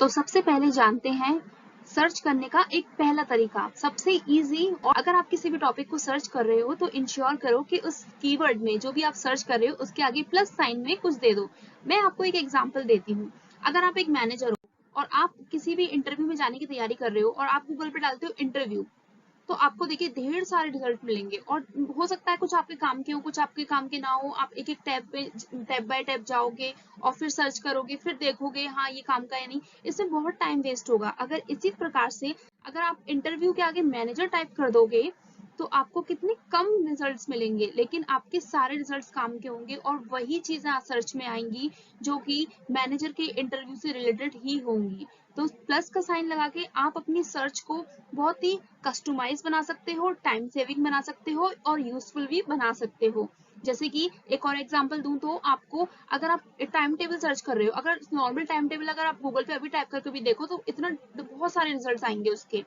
तो सबसे पहले जानते हैं सर्च करने का एक पहला तरीका, सबसे इजी। और अगर आप किसी भी टॉपिक को सर्च कर रहे हो तो इंश्योर करो कि उस कीवर्ड में जो भी आप सर्च कर रहे हो उसके आगे प्लस साइन में कुछ दे दो। मैं आपको एक एग्जांपल देती हूँ। अगर आप एक मैनेजर हो और आप किसी भी इंटरव्यू में जाने की तैयारी कर रहे हो और आप गूगल पे डालते हो इंटरव्यू, तो आपको देखिए ढेर सारे रिजल्ट मिलेंगे। और हो सकता है कुछ आपके काम के हो, कुछ आपके काम के ना हो। आप एक एक टैब बाय टैब जाओगे और फिर सर्च करोगे, फिर देखोगे हाँ ये काम का है नहीं, इससे बहुत टाइम वेस्ट होगा। अगर इसी प्रकार से अगर आप इंटरव्यू के आगे मैनेजर टाइप कर दोगे तो आपको कितने कम रिजल्ट्स मिलेंगे, लेकिन आपके सारे रिजल्ट्स काम के होंगे और वही चीजें सर्च में आएंगी जो कि मैनेजर के इंटरव्यू से रिलेटेड ही होंगी। तो प्लस का साइन लगा के आप अपनी सर्च को बहुत ही कस्टमाइज बना सकते हो, टाइम सेविंग बना सकते हो और यूजफुल भी बना सकते हो। जैसे कि एक और एग्जांपल दूं तो आपको, अगर आप टाइम टेबल सर्च कर रहे हो, अगर नॉर्मल टाइम टेबल अगर आप गूगल पे अभी टाइप करके भी देखो तो इतना बहुत सारे रिजल्ट्स आएंगे उसके।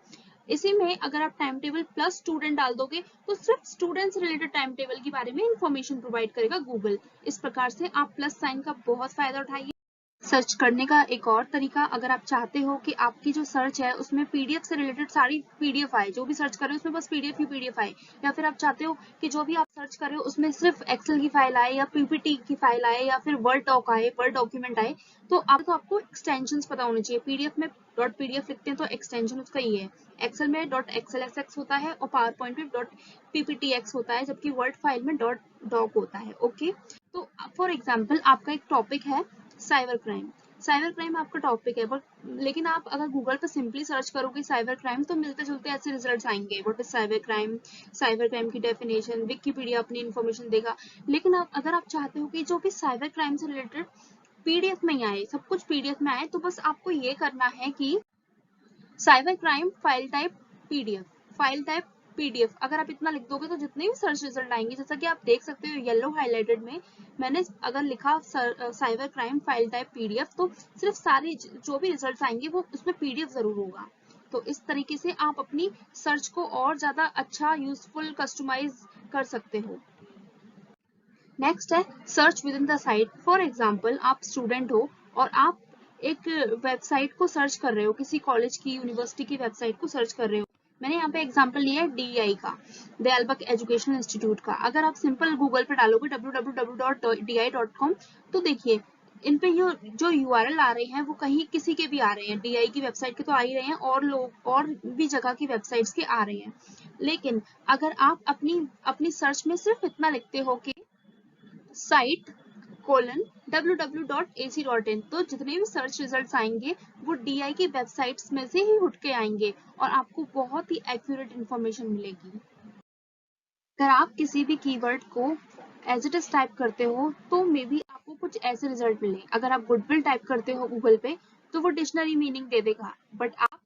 इसी में अगर आप टाइम टेबल प्लस स्टूडेंट डाल दोगे तो सिर्फ स्टूडेंट से रिलेटेड टाइम टेबल के बारे में इंफॉर्मेशन प्रोवाइड करेगा गूगल। इस प्रकार से आप प्लस साइन का बहुत फायदा उठाइए। सर्च करने का एक और तरीका, अगर आप चाहते हो कि आपकी जो सर्च है उसमें पीडीएफ से रिलेटेड सारी पीडीएफ आए, जो भी सर्च कर रहे हो उसमें बस पीडीएफ ही पीडीएफ आए, या फिर आप चाहते हो कि जो भी आप सर्च कर रहे हो उसमें सिर्फ एक्सेल की फाइल आए या पीपीटी की फाइल आए या फिर वर्ड डॉक आए, वर्ड डॉक्यूमेंट आए, तो आपको एक्सटेंशन पता होने चाहिए। पीडीएफ में डॉट पीडीएफ लिखते हैं तो एक्सटेंशन उसका ये है। एक्सेल में डॉट एक्सएलएसएक्स होता है और पावर पॉइंट में डॉट पीपीटीएक्स होता है, जबकि वर्ड फाइल में डॉट डॉक होता है। ओके, तो फॉर एग्जाम्पल आपका एक टॉपिक है साइबर क्राइम। साइबर क्राइम आपका टॉपिक है, बट लेकिन आप अगर गूगल पर सिंपली सर्च करोगे साइबर क्राइम तो मिलते जुलते ऐसे रिजल्ट्स आएंगे, व्हाट इज साइबर क्राइम की डेफिनेशन, विकिपीडिया अपनी इन्फॉर्मेशन देगा। लेकिन अगर आप चाहते हो कि जो भी साइबर क्राइम से रिलेटेड पीडीएफ में ही आए, सब कुछ पीडीएफ में आए, तो बस आपको ये करना है कि cyber crime file type PDF, file type PDF, अगर आप इतना लिख दोगे तो जितने भी सर्च रिजल्ट आएंगे, जैसा कि आप देख सकते हो येलो हाईलाइटेड में मैंने अगर लिखा cyber crime file type PDF तो सिर्फ सारे जो भी रिजल्ट आएंगे वो उसमें पीडीएफ जरूर होगा। तो इस तरीके से आप अपनी सर्च को और ज्यादा अच्छा यूजफुल कस्टमाइज कर सकते हो। नेक्स्ट है search with in the site. For example आप स्टूडेंट हो और आप एक वेबसाइट को सर्च कर रहे हो, किसी कॉलेज की यूनिवर्सिटी की वेबसाइट को सर्च कर रहे हो। मैंने यहाँ पे एग्जांपल लिया है डीआई का, दयालबक एजुकेशनल इंस्टीट्यूट का। अगर आप सिंपल गूगल पे डालोगे www.di.com तो देखिए इन पे जो यूआरएल आ रहे हैं वो कहीं किसी के भी आ रहे हैं, डीआई की वेबसाइट के तो आ ही रहे हैं और लोग और भी जगह की वेबसाइट्स के आ रहे हैं। लेकिन अगर आप अपनी सर्च में सिर्फ इतना लिखते हो कि साइट www.ac.in तो जितने भी सर्च रिजल्ट्स आएंगे वो डीआई की वेबसाइट्स में से ही उठ के आएंगे और आपको बहुत ही एक्यूरेट इंफॉर्मेशन मिलेगी। अगर आप किसी भी कीवर्ड को एज इट इज टाइप करते हो तो मे बी आपको कुछ ऐसे रिजल्ट मिले। अगर आप गुडविल टाइप करते हो गूगल पे तो वो डिक्शनरी मीनिंग दे देगा, बट आप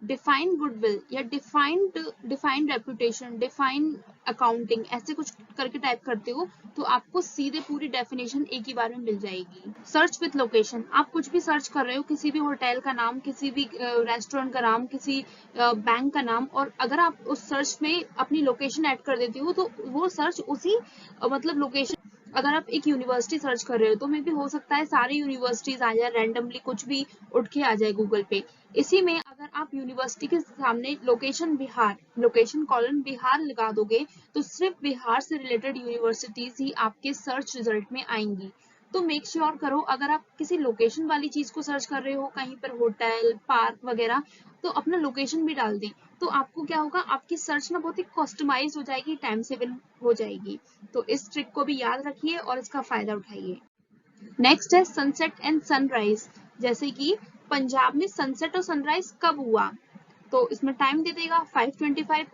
डिफाइन गुडविल या डिफाइंड रेपुटेशन, डिफाइन अकाउंटिंग ऐसे कुछ करके टाइप करते हो तो आपको सीधे पूरी डेफिनेशन एक ही बार में मिल जाएगी। सर्च विथ लोकेशन, आप कुछ भी सर्च कर रहे हो, किसी भी होटल का नाम, किसी भी रेस्टोरेंट का नाम, किसी बैंक का नाम, और अगर आप उस सर्च में अपनी लोकेशन ऐड कर देती हो तो वो सर्च उसी मतलब लोकेशन। अगर आप एक यूनिवर्सिटी सर्च कर रहे हो तो मे भी हो सकता है सारी यूनिवर्सिटीज आ जाए, रैंडमली कुछ भी उठ के आ जाए गूगल पे। इसी में अगर आप यूनिवर्सिटी के सामने location Bihar, location colon Bihar लगा दोगे तो सिर्फ बिहार से रिलेटेड यूनिवर्सिटीज ही आपके सर्च रिजल्ट में आएंगी। तो मेक श्योर करो अगर आप किसी लोकेशन वाली चीज को सर्च कर रहे हो, कहीं पर होटल, पार्क वगैरह, तो अपना लोकेशन भी डाल दें। तो आपको क्या होगा, आपकी सर्च ना बहुत ही कस्टमाइज हो जाएगी, टाइम सेविंग हो जाएगी। तो इस ट्रिक को भी याद रखिए और इसका फायदा उठाइए। नेक्स्ट है सनसेट एंड सनराइज। जैसे कि पंजाब में सनसेट और सनराइज कब हुआ, तो इसमें टाइम दे देगा 5:25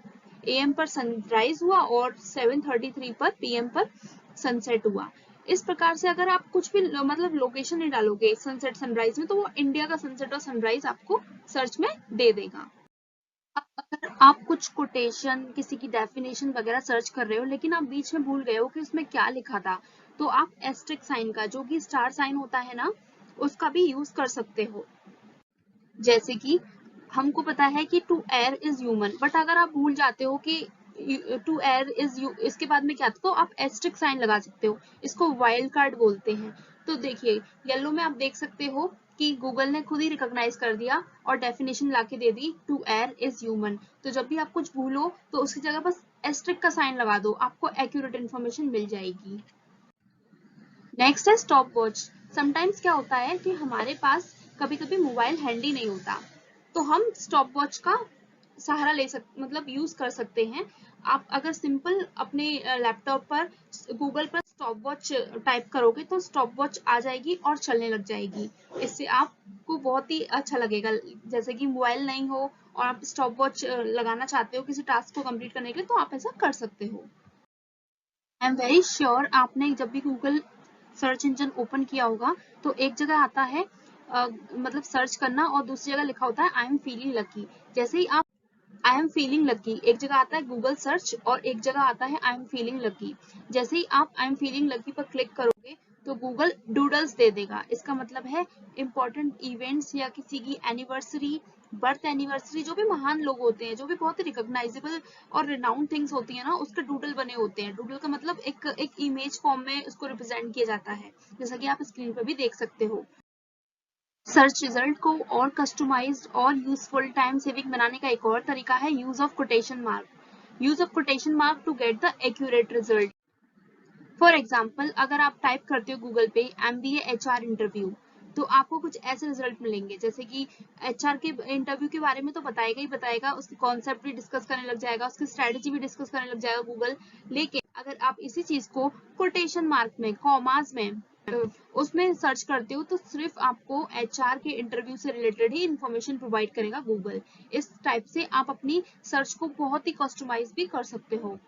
AM पर सनराइज हुआ और 7:33 पर PM पर सनसेट हुआ। इस प्रकार से अगर आप कुछ भी मतलब लोकेशन नहीं डालोगे सनसेट सनराइज में तो वो इंडिया का सनसेट और सनराइज आपको सर्च में दे देगा। अगर आप कुछ कोटेशन, किसी की डेफिनेशन वगैरह सर्च कर रहे हो लेकिन आप बीच में भूल गए हो कि उसमें क्या लिखा था, तो आप एस्टेरिक साइन का, जो कि स्टार साइन होता है ना, उसका भी यूज कर सकते हो। जैसे कि हमको पता है कि to err is human, but अगर आप भूल जाते हो कि टू एयर इज यू इसके बाद में क्या था, तो आप एस्टेरिक साइन लगा सकते हो। इसको वाइल्ड कार्ड बोलते हैं। तो देखिए येलो में आप देख सकते हो कि गूगल ने खुद ही रिकॉग्नाइज कर दिया और डेफिनेशन लाके दे दी, टू एयर इज ह्यूमन। तो जब भी आप कुछ भूलो तो उसकी जगह बस एस्ट्रिक का साइन लगा दो, आपको एक्यूरेट इन्फॉर्मेशन मिल जाएगी। नेक्स्ट है स्टॉप वॉच। समटाइम्स क्या होता है कि हमारे पास कभी कभी मोबाइल हैंडी नहीं होता, तो हम स्टॉप वॉच का सहारा ले मतलब यूज कर सकते हैं। आप अगर सिंपल अपने लैपटॉप पर गूगल पर स्टॉप वॉच टाइप करोगे तो स्टॉप वॉच आ जाएगी और चलने लग जाएगी। इससे आपको बहुत ही अच्छा लगेगा। जैसे कि मोबाइल नहीं हो और आप स्टॉप वॉच लगाना चाहते हो किसी टास्क को कंप्लीट करने के लिए, तो आप ऐसा कर सकते हो। आई एम वेरी श्योर आपने जब भी गूगल सर्च इंजन ओपन किया होगा तो एक जगह आता है मतलब सर्च करना और दूसरी जगह लिखा होता है आई एम फीलिंग लकी। जैसे ही आप आई एम फीलिंग लकी, एक जगह आता है गूगल सर्च और एक जगह आता है आई एम फीलिंग लकी। जैसे ही आप आई एम फीलिंग लकी पर क्लिक करोगे तो गूगल डूडल्स दे देगा। इसका मतलब है इंपॉर्टेंट इवेंट्स या किसी की एनिवर्सरी, बर्थ एनिवर्सरी, जो भी महान लोग होते हैं, जो भी बहुत रिकॉग्नाइजेबल और रिनाउंड थिंग्स होती है ना, उसके डूडल बने होते हैं। डूडल का मतलब एक इमेज फॉर्म में उसको रिप्रेजेंट किया जाता है, जैसा कि आप स्क्रीन पर भी देख सकते हो। सर्च रिजल्ट को और कस्टमाइज्ड और यूजफुल टाइम सेविंग बनाने का एक और तरीका है use of quotation mark. Use of quotation mark to get the accurate result. For example अगर आप टाइप करते हो गूगल पे MBA HR इंटरव्यू, तो आपको कुछ ऐसे रिजल्ट मिलेंगे जैसे कि HR के इंटरव्यू के बारे में तो बताएगा ही बताएगा, उसके कॉन्सेप्ट भी डिस्कस करने लग जाएगा, उसकी स्ट्रेटेजी भी डिस्कस करने लग जाएगा गूगल। लेकिन अगर आप इसी चीज को कोटेशन मार्क में, कॉमास में उसमें सर्च करते हो तो सिर्फ आपको HR के इंटरव्यू से रिलेटेड ही इंफॉर्मेशन प्रोवाइड करेगा गूगल। इस टाइप से आप अपनी सर्च को बहुत ही कस्टमाइज भी कर सकते हो।